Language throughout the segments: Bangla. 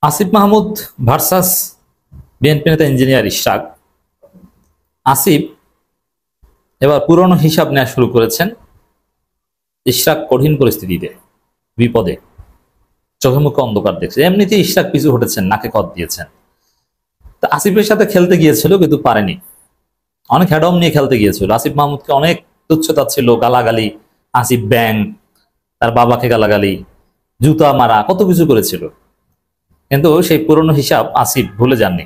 আসিফ মাহমুদ ভার্সাস বিএনপি নেতা ইঞ্জিনিয়ার ইশরাক। আসিফ এবার পুরনো হিসাব নেওয়া শুরু করেছেন। ইশরাক কঠিন পরিস্থিতিতে, বিপদে, চোখে মুখে অন্ধকার দেখছে। এমনিতেই ইশরাক পিছু হটেছেন, নাকে খত দিয়েছেন। তা আসিফের সাথে খেলতে গিয়েছিল কিন্তু পারেনি। অনেক হ্যাডম নিয়ে খেলতে গিয়েছিল। আসিফ মাহমুদকে অনেক তুচ্ছতা ছিল, গালাগালি, আসিফ ব্যাং, তার বাবাকে গালাগালি, জুতা মারা, কত কিছু করেছিল। কিন্তু সেই পুরনো হিসাব আসিফ ভুলে যাননি।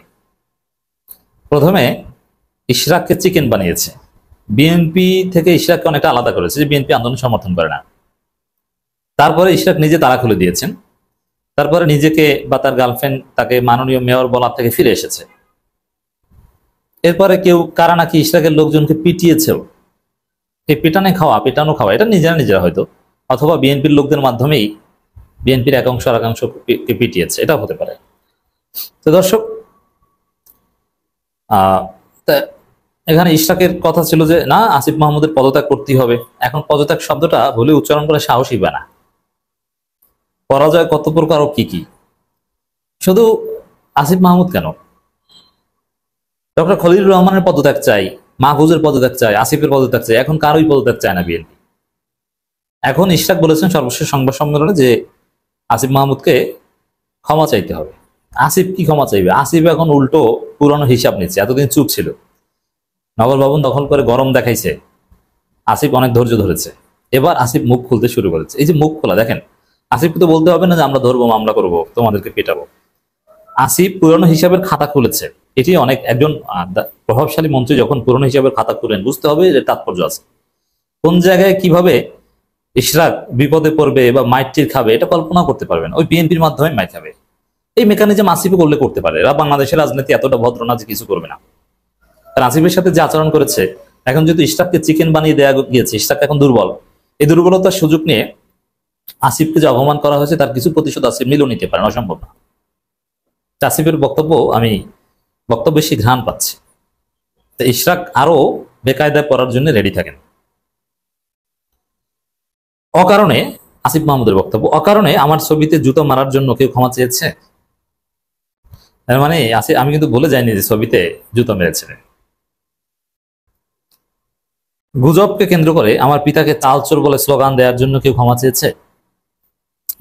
প্রথমে ইশরাককে চিকেন বানিয়েছে, বিএনপি থেকে ইশরাককে অনেকটা আলাদা করেছে, যে বিএনপি আন্দোলন সমর্থন করে না। তারপরে ইশরাক নিজে তালা খুলে দিয়েছেন। তারপরে নিজেকে বা তার গার্লফ্রেন্ড তাকে মাননীয় মেয়র বলা থেকে ফিরে এসেছে। এরপরে কেউ কারা নাকি ইশরাকের লোকজনকে পিটিয়েছেও। এই পেটানো খাওয়া এটা নিজেরা নিজেরা হয়তো, অথবা বিএনপির লোকদের মাধ্যমেই বিএনপির একাংশ আর একাংশকে পিটিয়েছে, এটাও হতে পারে। তো দর্শক, এখানে ইশরাকের কথা ছিল যে না, আসিফ মাহমুদের পদত্যাগ করতেই হবে। এখন পদত্যাগ শব্দটা ভুলে উচ্চারণ করে সাহসী বা না, পরাজয় কত প্রকার ও কি কি। শুধু আসিফ মাহমুদ কেন, ডক্টর খলিলুর রহমানের পদত্যাগ চাই, মাহফুজের পদত্যাগ চাই, আসিফের পদত্যাগ চাই, এখন কারোই পদত্যাগ চায় না বিএনপি। এখন ইশরাক বলেছেন সর্বশেষ সংবাদ সম্মেলনে যে আসিফ মাহমুদকে ক্ষমা চাইতে হবে। আসিফ কি ক্ষমা চাইবে? আসিফ এখন উল্টো পুরনো হিসাব নিচ্ছে। এতদিন চুপ ছিল, নগর ভবন দখল করে গরম দেখাইছে, আসিফ অনেক ধৈর্য ধরেছে। এবার আসিফ মুখ খুলতে শুরু করেছে। এই যে মুখ খোলা, দেখেন, আসিফকে তো বলতে হবে না যে আমরা ধরবো, মামলা করবো, তোমাদেরকে পেটাবো। আসিফ পুরনো হিসাবের খাতা খুলেছে। এটি অনেক, একজন প্রভাবশালী মন্ত্রী যখন পুরনো হিসাবের খাতা খুলেন, বুঝতে হবে যে তাৎপর্য আছে। কোন জায়গায় কিভাবে ইশরাক বিপদে পড়বে বা মাইটির খাবে, এটা কল্পনা করতে পারবেন। ওই বিএনপির মাধ্যমে মাই খাবে। এই মেকানিজম আসিফও করলে করতে পারে। এরা বাংলাদেশের রাজনীতি এতটা ভদ্র না যে কিছু করবে না। কারণ আসিফের সাথে যে আচরণ করেছে, এখন যেহেতু ইশরাককে চিকেন বানিয়ে দেওয়া গিয়েছে, ইশরাক এখন দুর্বল। এই দুর্বলতার সুযোগ নিয়ে আসিফকে যে অপমান করা হয়েছে, তার কিছু প্রতিশোধ আসিফ নিলেও নিতে পারেন, অসম্ভব না। আসিফের আমি বক্তব্য বেশি ঘ্রাণ পাচ্ছি। তো ইশরাক আরো বেকায়দায় পড়ার জন্য রেডি থাকেন। অকারণে আসিফ মাহমুদের বক্তব্য, অকারণে আমার ছবিতে জুতো মারার জন্য কেউ ক্ষমা চেয়েছে। তার মানে আমি কিন্তু বলে যাইনি যে ছবিতে জুতো মেরেছে। গুজবকে কেন্দ্র করে আমার পিতাকে চালচোর বলে স্লোগান দেওয়ার জন্য কেউ ক্ষমা চেয়েছে,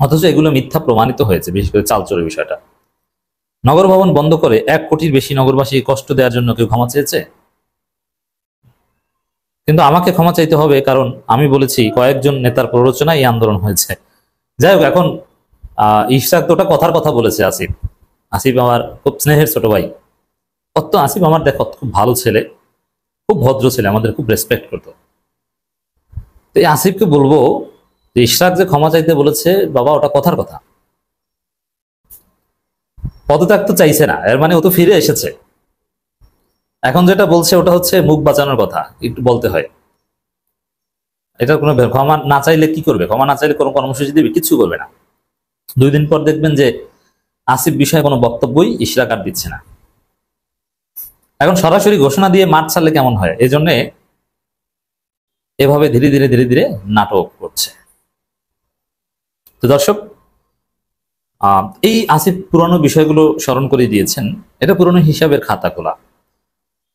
অথচ এগুলো মিথ্যা প্রমাণিত হয়েছে। বিশেষ করে চালচোরের বিষয়টা, নগর ভবন বন্ধ করে 1 কোটির বেশি নগরবাসী কষ্ট দেওয়ার জন্য কেউ ক্ষমা চেয়েছে। কিন্তু আমাকে ক্ষমা চাইতে হবে, কারণ আমি বলেছি কয়েকজন নেতার প্ররোচনায় এই আন্দোলন হয়েছে। যাই হোক, এখন ইশরাক তো ওটা কথার কথা বলেছে। আসিফ আসিফ আমার খুব স্নেহের ছোট ভাই। আসিফ আমার দেখো খুব ভালো ছেলে, খুব ভদ্র ছেলে, আমাদের খুব রেসপেক্ট করতো। তো এই আসিফকে বলবো যে ইশরাক যে ক্ষমা চাইতে বলেছে, বাবা ওটা কথার কথা। পদত্যাগ তো চাইছে না, এর মানে ও তো ফিরে এসেছে। এখন যেটা বলছে ওটা হচ্ছে মুখ বাঁচানোর কথা, একটু বলতে হয়। এটা কোনো ক্ষমা না চাইলে কি করবে? ক্ষমা না চাইলে কোনো কর্মসূচি দিবে? কিছু করবে না। 2 দিন পর দেখবেন যে আসিফ বিষয়ে কোনো বক্তব্যই ইশরাক আর দিচ্ছে না। এখন সরাসরি ঘোষণা দিয়ে মাঠ ছাড়লে কেমন হয়, এই জন্য এভাবে ধীরে ধীরে ধীরে ধীরে নাটক করছে। তো দর্শক, এই আসিফ পুরনো বিষয়গুলো স্মরণ করিয়ে দিয়েছেন। এটা পুরনো হিসাবের খাতা খোলা।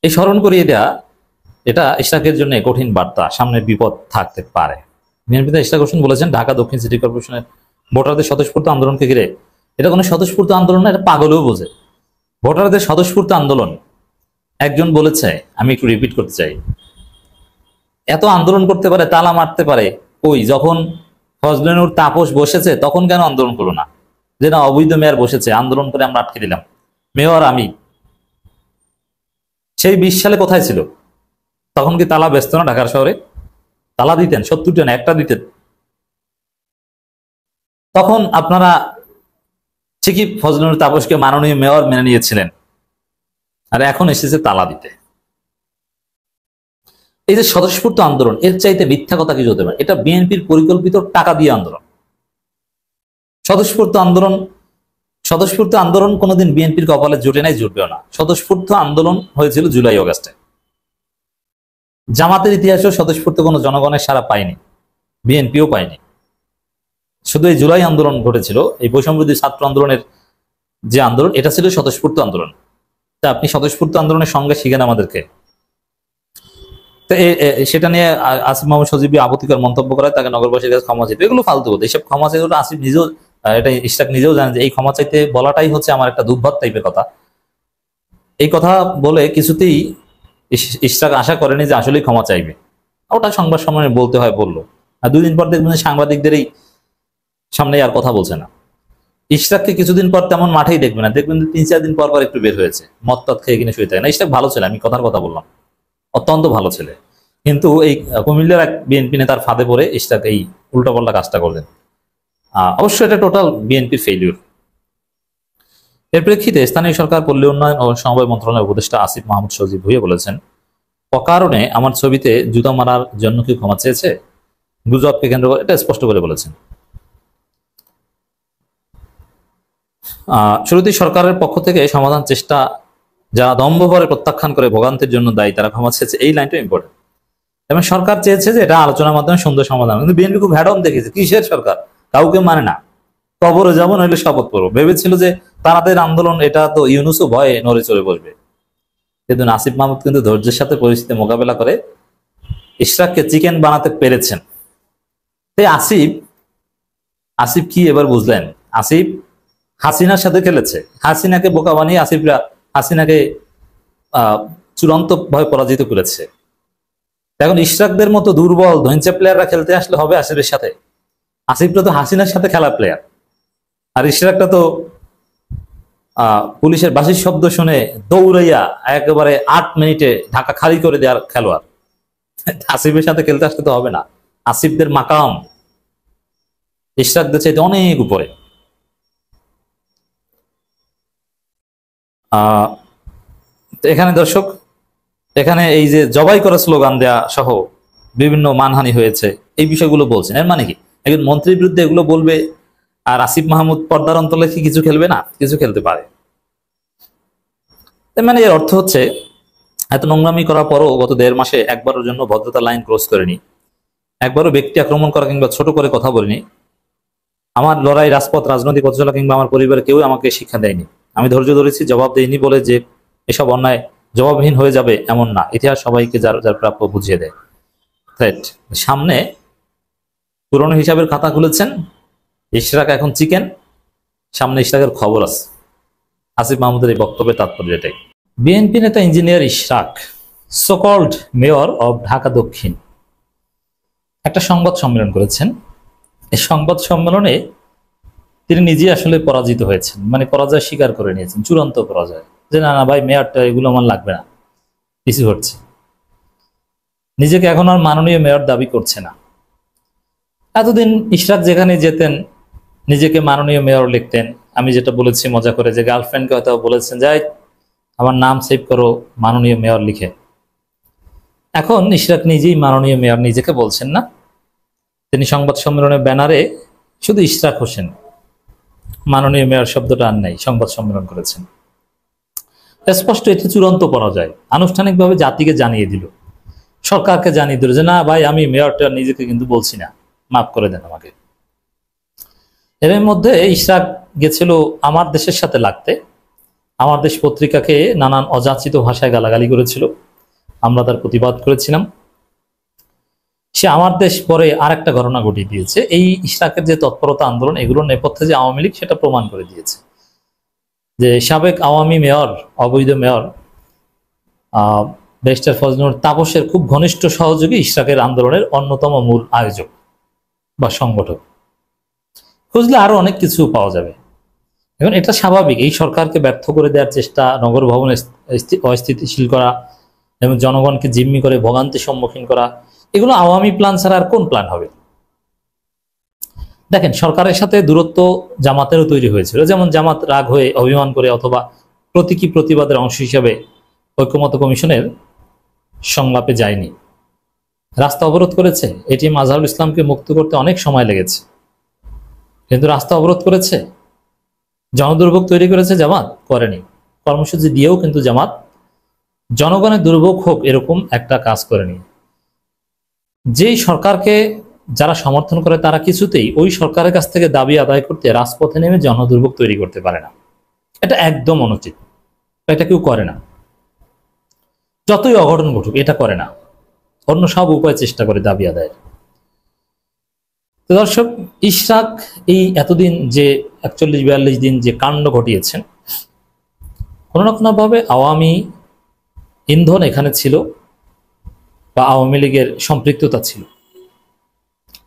এই স্মরণ করিয়ে দেয়া, এটা ইশরাকের জন্য কঠিন বার্তা, সামনে বিপদ থাকতে পারে। বিএনপিতে ইশরাক হোসেন বলেছেন, ঢাকা দক্ষিণ সিটি কর্পোরেশনের ভোটারদের স্বতঃস্ফূর্ত আন্দোলনকে ঘিরে, এটা কোনো স্বতঃস্ফূর্ত আন্দোলন না, এটা পাগলেও বোঝে। ভোটারদের স্বতঃস্ফূর্ত আন্দোলন, একজন বলেছে, আমি একটু রিপিট করতে চাই, এত আন্দোলন করতে পারে, তালা মারতে পারে, ওই যখন ফজলেনুর তাপস বসেছে তখন কেন আন্দোলন করলো না? যে না, অবৈধ মেয়র বসেছে, আন্দোলন করে আমরা আটকে দিলাম। মেয়র আমি সেই 20 সালে কোথায় ছিল? তখন কি তালা ব্যস্ত না? ঢাকার শহরে তালা দিতেন 70টা না, একটা দিতেন। তখন আপনারা ঠিকই ফজলুল তাপসকে মাননীয় মেয়র মেনে নিয়েছিলেন, আর এখন এসেছে তালা দিতে। এই যে স্বতঃস্ফূর্ত আন্দোলন, এর চাইতে মিথ্যা কথা কিছু হতে পারে? এটা বিএনপির পরিকল্পিত টাকা দিয়ে আন্দোলন। স্বতঃস্ফূর্ত আন্দোলন কোনোদিন বিএনপির কপালে জুটে নাই, জুটবেও না। স্বতঃস্ফূর্ত আন্দোলন হয়েছিল জুলাই অগাস্টে। জামাতের ইতিহাসেও স্বতঃস্ফূর্ত কোনো জনগণের সাড়া পায়নি, বিএনপিও পায়নি। শুধু এই জুলাই আন্দোলন ঘটেছিল, এই বৈষম্যবিরোধী ছাত্র আন্দোলনের যে আন্দোলন, এটা ছিল স্বতঃস্ফূর্ত আন্দোলন। তা আপনি স্বতঃস্ফূর্ত আন্দোলনের সঙ্গে শিখেন আমাদেরকে। তো সেটা নিয়ে আসিফ মাহমুদ সজীবী আপত্তিকর মন্তব্য করে, তাকে নগরবাসীর কাছে ক্ষমা চাইতে, এগুলো ফালতু কথা। এইসব ক্ষমা চাইতে আসিফ নিজেও, এটা ইশরাক নিজেও জানে যে এই ক্ষমা চাইতে বলাটাই হচ্ছে আমার একটা দুর্ভাত টাইপের কথা। এই কথা বলে কিছুতেই ইশরাক আশা করেনি যে আসলেই ক্ষমা চাইবে। ওটা সংবাদ সম্মেলনে বলতে হয়, বললো। আর 2 দিন পর দেখবেন সাংবাদিকদেরই সামনে আর কথা বলছে না। ইশরাককে কিছুদিন পর তেমন মাঠেই দেখবে না, দেখবেন 3-4 দিন পর পর একটু বের হয়েছে, মদ টদ খেয়ে কিনে শুয়ে থাকে না। ইশরাক ভালো ছেলে, আমি কথার কথা বললাম, অত্যন্ত ভালো ছেলে। কিন্তু এই কুমিল্লার এক বিএনপি নেতার ফাঁদে পড়ে ইশরাক এই উল্টাপাল্টা কাজটা করলেন। অবশ্য এটা টোটাল বিএনপির ফেইলিউর। এর প্রেক্ষিতে স্থানীয় সরকার, পল্লী উন্নয়ন ও সমবায় মন্ত্রণালয়ের উপদেষ্টা আসিফ মাহমুদ সজীব ভুঁইয়া বলেছেন, অকারণে আমার ছবিতে জুতা মারার জন্য কি ক্ষমা চেয়েছে? গুজবকে কেন্দ্র করে এটা স্পষ্ট করে বলেছেন। শুরুতেই সরকারের পক্ষ থেকে সমাধান চেষ্টা যারা দম্ভভরে প্রত্যাখ্যান করে ভোগান্তির জন্য দায়ী তারা ক্ষমা চেয়েছে, এই লাইনটা ইম্পর্টেন্ট। এবং সরকার চেয়েছে যে এটা আলোচনার মাধ্যমে সুন্দর সমাধান, কিন্তু বিএনপি খুব হ্যাডম দেখেছে। কিসের সরকার? কাউকে মানে না, কবরে যাবো নইলে শপথ করবো। ভেবেছিল যে তাদের আন্দোলন, এটা তো ইউনুসও ভয়ে নড়ে চড়ে বসবে। কিন্তু আসিফ মাহমুদ কিন্তু ধৈর্যের সাথে পরিস্থিতি মোকাবেলা করে ইশরাককে চিকেন বানাতে পেরেছেন। আসিফ কি এবার বুঝলেন? আসিফ হাসিনার সাথে খেলেছে, হাসিনাকে বোকা বানিয়ে আসিফরা হাসিনাকে চূড়ান্ত ভাবে পরাজিত করেছে। এখন ইশরাকদের মতো দুর্বল ধৈর্য প্লেয়াররা খেলতে আসলে হবে আসিফের সাথে? আসিফরা তো হাসিনার সাথে খেলা প্লেয়ার, আর ইশরাকটা তো পুলিশের বাঁশির শব্দ শুনে দৌড়াইয়া একেবারে 8 মিনিটে ঢাকা খালি করে দেওয়ার খেলোয়াড়। আসিফের সাথে খেলতে আসলে তো হবে না। আসিফদের মাকাম ইশরাকদের চাইতে অনেক উপরে। এখানে দর্শক, এখানে এই যে জবাই করে স্লোগান দেয়া সহ বিভিন্ন মানহানি হয়েছে, এই বিষয়গুলো বলছেন। এর মানে কি একজন মন্ত্রীর বিরুদ্ধে এগুলো বলবে আর আসিফ মাহমুদ পর্দার অন্তলে কি কিছু খেলবে না? কিছু খেলতে পারে। মানে এর অর্থ হচ্ছে এত নোংরামি করার পরও গত 1.5 মাসে একবারের জন্য ভদ্রতা লাইন ক্রস করেনি, একবারও ব্যক্তি আক্রমণ করা কিংবা ছোট করে কথা বলিনি। আমার লড়াই, রাজপথ, রাজনৈতিক পথ চলা কিংবা আমার পরিবারের কেউ আমাকে শিক্ষা দেয়নি। আমি ধৈর্য ধরেছি, জবাব দেইনি বলে যে এসব অন্যায় জবাবহীন হয়ে যাবে এমন না। ইতিহাস সবাইকে যার যার প্রাপ্য বুঝিয়ে দেয়। রাইট, সামনে পুরনো হিসাবের খাতা খুলেছেন ইশরাক, এখন চিকেন, সামনে ইশরাকের খবর আছে। আসিফ মাহমুদের এই বক্তব্যের তাৎপর্য এটাই। বিএনপি নেতা engineer Ishraque, so called mayor of Dhaka দক্ষিণ, একটা সংবাদ সম্মেলন করেছেন। এই সংবাদ সম্মেলনে তিনি নিজে আসলে পরাজিত হয়েছেন, মানে পরাজয় স্বীকার করে নিয়েছেন, চূড়ান্ত পরাজয়, যে না না ভাই, মেয়রটা এগুলো আমার লাগবে না, পিছু হচ্ছে। নিজেকে এখন আর মাননীয় মেয়র দাবি করছে না। এতদিন ইশরাক যেখানে যেতেন নিজেকে মাননীয় মেয়র লিখতেন। আমি যেটা বলেছি মজা করে, যে গার্লফ্রেন্ডকে হয়তো বলেছেন যাই আমার নাম সেভ করো মাননীয় মেয়র লিখে। এখন ইশরাক নিজেই মাননীয় মেয়র নিজেকে বলছেন না, তিনি সংবাদ সম্মেলনের ব্যানারে শুধু ইশরাক হোসেন, মাননীয় মেয়র শব্দটা আর নাই, সংবাদ সম্মেলন করেছেন। স্পষ্ট এটি চূড়ান্ত পরাজয়। আনুষ্ঠানিকভাবে জাতিকে জানিয়ে দিল, সরকারকে জানিয়ে দিল যে না ভাই, আমি মেয়রটা নিজেকে কিন্তু বলছি না, মাফ করে দেন আমাকে। এর মধ্যে ইশরাক গেছিল আমার দেশের সাথে লাগতে। আমার দেশ পত্রিকাকে নানান অযাচিত ভাষায় গালাগালি করেছিল, আমরা তার প্রতিবাদ করেছিলাম। সে আমার দেশ পরে আরেকটা ঘটনা ঘটিয়ে দিয়েছে। এই ইশরাকের যে তৎপরতা, আন্দোলন, এগুলোর নেপথ্যে যে আওয়ামী লীগ, সেটা প্রমাণ করে দিয়েছে। যে সাবেক আওয়ামী মেয়র, অবৈধ মেয়র ব্যারিস্টার ফজলুর তাপসের খুব ঘনিষ্ঠ সহযোগী ইশরাকের আন্দোলনের অন্যতম মূল আয়োজক বা সংগঠক। খুঁজলে আরো অনেক কিছু পাওয়া যাবে। এখন এটা স্বাভাবিক, এই সরকারকে ব্যর্থ করে দেওয়ার চেষ্টা, নগর ভবন অস্থিতিশীল করা এবং জনগণকে জিম্মি করে ভোগান্তির সম্মুখীন করা, এগুলো আওয়ামী প্ল্যান ছাড়া আর কোন প্ল্যান হবে? দেখেন, সরকারের সাথে দূরত্ব জামাতেরও তৈরি হয়েছিল। যেমন জামাত রাগ হয়ে, অভিমান করে অথবা প্রতীকী প্রতিবাদের অংশ হিসাবে ঐক্যমত্য কমিশনের সংলাপে যায়নি, রাস্তা অবরোধ করেছে। এটি মাজহারুল ইসলামকে মুক্ত করতে অনেক সময় লেগেছে, কিন্তু রাস্তা অবরোধ করেছে। জনদুর্ভোগ তৈরি করেছে জামাত? করেনি। কর্মসূচি দিয়েও কিন্তু জামাত জনগণের দুর্ভোগ হোক এরকম একটা কাজ করেনি। যেই সরকারকে যারা সমর্থন করে তারা কিছুতেই ওই সরকারের কাছ থেকে দাবি আদায় করতে রাজপথে নেমে জনদুর্ভোগ তৈরি করতে পারে না। এটা একদম অনুচিত, এটা কেউ করে না। যতই অঘটন ঘটুক এটা করে না, অন্য সব উপায় চেষ্টা করে দাবি আদায়ের। তো দর্শক, ইশরাক এই এতদিন যে 41-42 দিন যে কাণ্ড ঘটিয়েছেন, কোনো না কোনো ভাবে আওয়ামী ইন্ধন এখানে ছিল বা আওয়ামী লীগের সম্পৃক্ততা ছিল,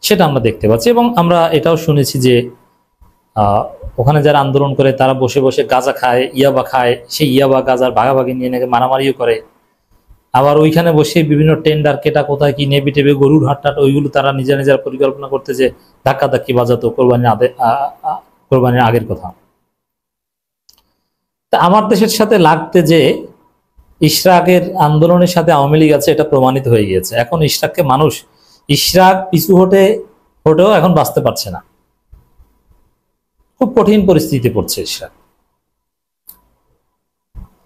সেটা আমরা দেখতে পাচ্ছি। এবং আমরা এটাও শুনেছি যে ওখানে যারা আন্দোলন করে তারা বসে বসে গাঁজা খায়, ইয়াবা খায়, সেই ইয়াবা গাঁজার ভাগাভাগি নিয়ে নাকি মারামারিও করে। আবার ওইখানে বসে বিভিন্ন টেন্ডার কেটা কোথায় কি নেবে টেবে গরুর হাটটাট ওইগুলো তারা নিজেরা পরিকল্পনা করতে যে ধাক্কি বাজাতো কোরবানির আগের কথা। তা আমার দেশের সাথে লাগতে যে ইশরাকের আন্দোলনের সাথে আওয়ামী লীগ আছে এটা প্রমাণিত হয়ে গিয়েছে। এখন ইশরাককে মানুষ, ইশরাক পিছু হটেও এখন বাঁচতে পারছে না, খুব কঠিন পরিস্থিতিতে পড়ছে ইশরাক।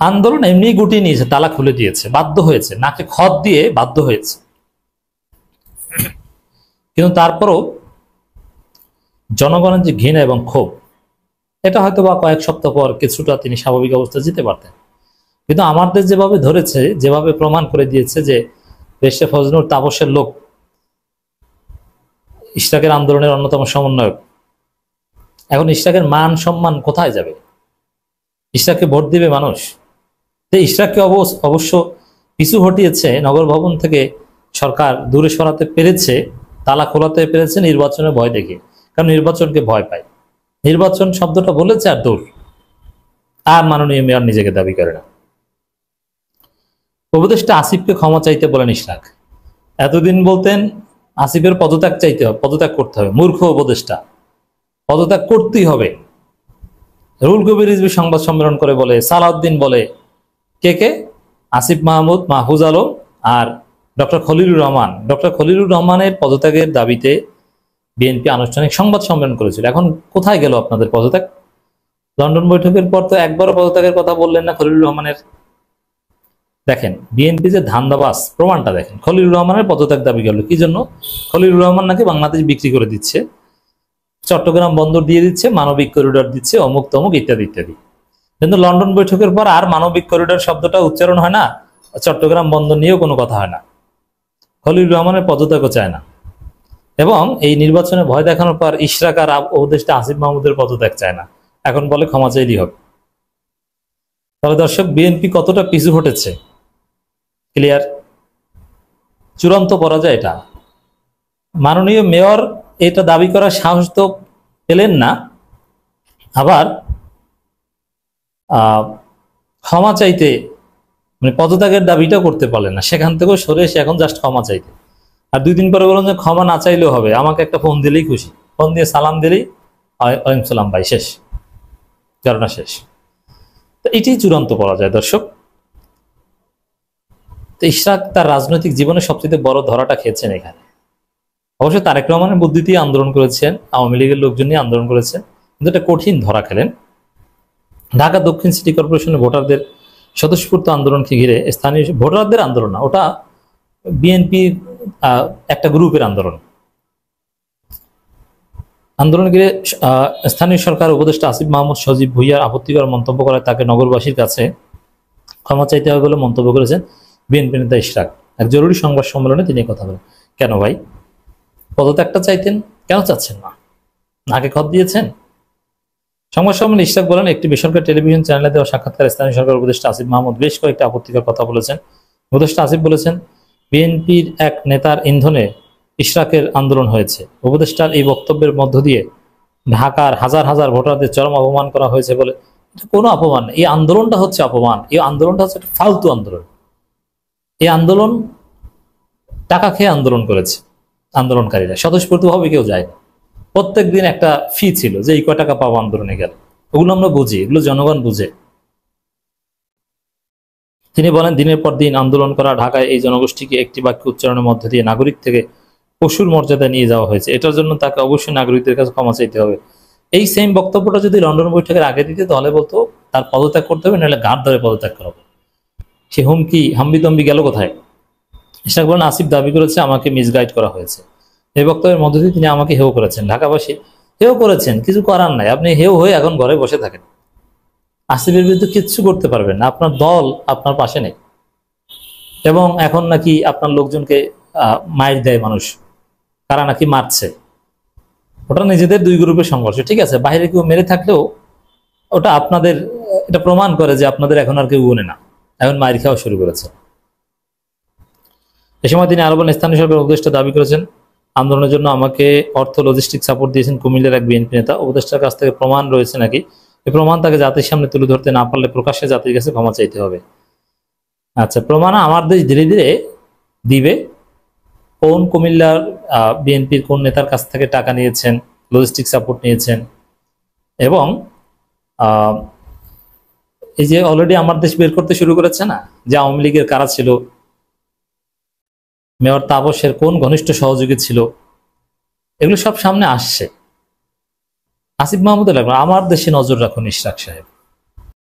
আন্দোলন এমনি গুটিয়ে নিয়েছে, তালা খুলে দিয়েছে, বাধ্য হয়েছে, নাকে খত দিয়ে বাধ্য হয়েছে। কিন্তু তারপরও জনগণের যে ঘৃণা এবং ক্ষোভ, এটা হয়তো বা কয়েক সপ্তাহ পর কিছুটা তিনি স্বাভাবিক অবস্থায় যেতে পারতেন। কিন্তু আমার দেশ যেভাবে ধরেছে, যেভাবে প্রমাণ করে দিয়েছে যে দেশে ফজলুর তাপসের লোক, ইশরাকের আন্দোলনের অন্যতম সমন্বয়ক, এখন ইশরাকের মান সম্মান কোথায় যাবে? ইশরাককে ভোট দিবে মানুষ? ইশরাককে অবশ্য পিছু হটিয়েছে, নগর ভবন থেকে সরকার দূরে সরাতে পেরেছে, তালা খোলাতে পেরেছে নির্বাচনের ভয় দেখে, কারণ নির্বাচনকে ভয় পায়। নির্বাচন শব্দটা বলেছে আর দূর, আর মাননীয় মেয়র নিজেকে দাবি করে না। উপদেষ্টা আসিফকে ক্ষমা চাইতে বলেন ইশরাক। এতদিন বলতেন আসিফের পদত্যাগ চাইতে হবে, পদত্যাগ করতে হবে। মূর্খ উপদেষ্টা, পদত্যাগ করতেই হবে। রুহুল কবির রিজভী সংবাদ সম্মেলন করে বলে, সালাউদ্দিন বলে, কে আসিফ মাহমুদ, মাহফুজ আলম আর ডক্টর খলিলুর রহমান। ডক্টর খলিলুর রহমানের পদত্যাগের দাবিতে বিএনপি আনুষ্ঠানিক সংবাদ সম্মেলন করেছিল। এখন কোথায় গেল আপনাদের পদত্যাগ? লন্ডন বৈঠকের পর তো একবারও পদত্যাগের কথা বললেন না খলিলুর রহমানের। দেখেন বিএনপি যে ধান্দাবাজ, প্রমাণটা দেখেন। খলিলুর রহমানের পদত্যাগ দাবি গেল কি জন্য? খলিলুর রহমান নাকি বাংলাদেশ বিক্রি করে দিচ্ছে, চট্টগ্রাম বন্দর দিয়ে দিচ্ছে, মানবিক করিডোর দিচ্ছে, অমুক তমুক ইত্যাদি ইত্যাদি। কিন্তু লন্ডন বৈঠকের পর আর মানবিক করিডোর শব্দটা উচ্চারণ হয় না, চট্টগ্রাম বন্দর নিয়েও কোনো কথা হয় না। খলিলুর রহমানের পদত্যাগও চায় না। এবং এই নির্বাচনে ভয় দেখানোর পর ইশরাক আর উপদেষ্টা আসিফ মাহমুদের পদত্যাগ চায় না, এখন বলে ক্ষমা চাইলেই হবে। তবে দর্শক, বিএনপি কতটা পিছু হটেছে ক্লিয়ার, চূড়ান্ত পরাজয় এটা। মাননীয় মেয়র এটা দাবি করার সাহস তো পেলেন না, আবার ক্ষমা চাইতে মানে পদত্যাগের দাবিটা করতে পারলেন না, সেখান থেকেও সরে এসে এখন জাস্ট ক্ষমা চাইতে। আর 2 দিন পরে বললেন যে ক্ষমা না চাইলেও হবে, আমাকে একটা ফোন দিলেই খুশি, ফোন দিয়ে সালাম দিলেই ওয়ালাইকুম সালাম ভাই, শেষ, ঘটনা শেষ। তো এটাই চূড়ান্ত পরাজয় দর্শক। তো ইশরাক তার রাজনৈতিক জীবনে সবচেয়ে বড় ধরাটা খেয়েছেন এখানে। অবশ্যই তারেক রহমানের বুদ্ধি দিয়ে আন্দোলন করেছেন, আওয়ামী লীগের লোকজন নিয়ে আন্দোলন করেছেন, কিন্তু এটা কঠিন ধরা খেলেন। ঢাকা দক্ষিণ সিটি কর্পোরেশনের ভোটারদের স্বতঃস্ফূর্ত আন্দোলনকে ঘিরে, স্থানীয় ভোটারদের আন্দোলন না, ওটা বিএনপি একটা গ্রুপের আন্দোলন। আন্দোলন ঘিরে স্থানীয় সরকার উপদেষ্টা আসিফ মাহমুদ সজীব ভুইয়ার আপত্তিকর মন্তব্য করায় তাকে নগরবাসীর কাছে ক্ষমা চাইতে হবে বলে মন্তব্য করেছেন বিএনপি নেতা ইশরাক। এক জরুরি সংবাদ সম্মেলনে তিনি কথা বলেন। কেন ভাই পদত্যাগটা চাইতেন, কেন চাচ্ছেন না? নাকে খত দিয়েছেন? সংবাদ সম্মেলনে ইশরাক বলেন, একটি বেসরকারি টেলিভিশন চ্যানেলে দেওয়া সাক্ষাৎকারে স্থানীয় সরকার উপদেষ্টা আসিফ মাহমুদ বেশ কয়েকটা আপত্তিকর কথা বলেছেন। উপদেষ্টা আসিফ বলেছেন, বিএনপির এক নেতার ইন্ধনে ইশরাকের আন্দোলন হয়েছে। উপদেষ্টার এই বক্তব্যের মধ্য দিয়ে ঢাকার হাজার হাজার ভোটারদের চরম অপমান করা হয়েছে বলে। এটা কোনো অপমান, এই আন্দোলনটা হচ্ছে অপমান। এই আন্দোলনটা হচ্ছে একটা ফালতু আন্দোলন। এই আন্দোলন টাকা খেয়ে আন্দোলন করেছে আন্দোলনকারীরা, স্বতঃস্ফূর্তভাবে কেউ যায়নি। প্রত্যেক দিন একটা ফি ছিল যে এই কয় টাকা পাবো আন্দোলনে গেলে, ওগুলো আমরা বুঝি, এগুলো জনগণ বুঝে। তিনি বলেন, দিনের পর দিন আন্দোলন করা ঢাকায় এই জনগোষ্ঠীকে একটি বাক্য উচ্চারণের মধ্যে দিয়ে নাগরিক থেকে পশুর মর্যাদা নিয়ে যাওয়া হয়েছে। এটার জন্য তাকে অবশ্যই নাগরিকদের কাছে ক্ষমা চাইতে হবে। এই সেম বক্তব্যটা যদি লন্ডন বৈঠকের আগে দিতে, তাহলে বলতো তার পদত্যাগ করতে হবে, নাহলে ঘাট ধরে পদত্যাগ করাবো। সে হুমকি হাম্বিতম্বি গেল কোথায়? ইশরাক বলেন, আসিফ দাবি করেছে আমাকে মিসগাইড করা হয়েছে। এই বক্তব্যের মধ্যে দিয়ে তিনি আমাকে হেয় করেছেন, ঢাকাবাসী হেয় করেছেন, কিছু করার নাই, আপনি হেয় হয়ে এখন ঘরে বসে থাকেন। আসিফের বিরুদ্ধে কিচ্ছু করতে পারবেন না, আপনার দল আপনার পাশে নেই। এবং এখন নাকি আপনার লোকজনকে মাইর দেয় মানুষ, তারা নাকি মারছে। ওটা নিজেদের দুই গ্রুপের সংঘর্ষ, ঠিক আছে, বাইরে কেউ মেরে থাকলেও ওটা আপনাদের, এটা প্রমাণ করে যে আপনাদের এখন আর কেউ গুনে না, এখন মাইর খাওয়া শুরু করেছে। এ সময় তিনি আরো বলেন, স্থানীয় সরকার উপদেষ্টা দাবি করেছেন আন্দোলনের জন্য আমাকে অর্থ লজিস্টিক সাপোর্ট দিয়েছেন কুমিল্লার এক বিএনপি নেতা। উপদেষ্টার কাছ থেকে প্রমাণ রয়েছে নাকি? এই প্রমাণ তাকে জাতির সামনে তুলে ধরতে না পারলে প্রকাশ্যে জাতির কাছে ক্ষমা চাইতে হবে। আচ্ছা, প্রমাণ আমার দেশ ধীরে ধীরে দিবে। কোন কুমিল্লার বিএনপির কোন নেতার কাছ থেকে টাকা নিয়েছেন, লজিস্টিক সাপোর্ট নিয়েছেন, এবং এই যে অলরেডি আমার দেশ বের করতে শুরু করেছে না, যে আওয়ামী লীগের কারা ছিল, মেয়র তাপসের কোন ঘনিষ্ঠ সহযোগী ছিল, এগুলো সব সামনে আসছে। আসিফ মাহমুদ, আমার দেশে নজর রাখুন ইশরাক সাহেব।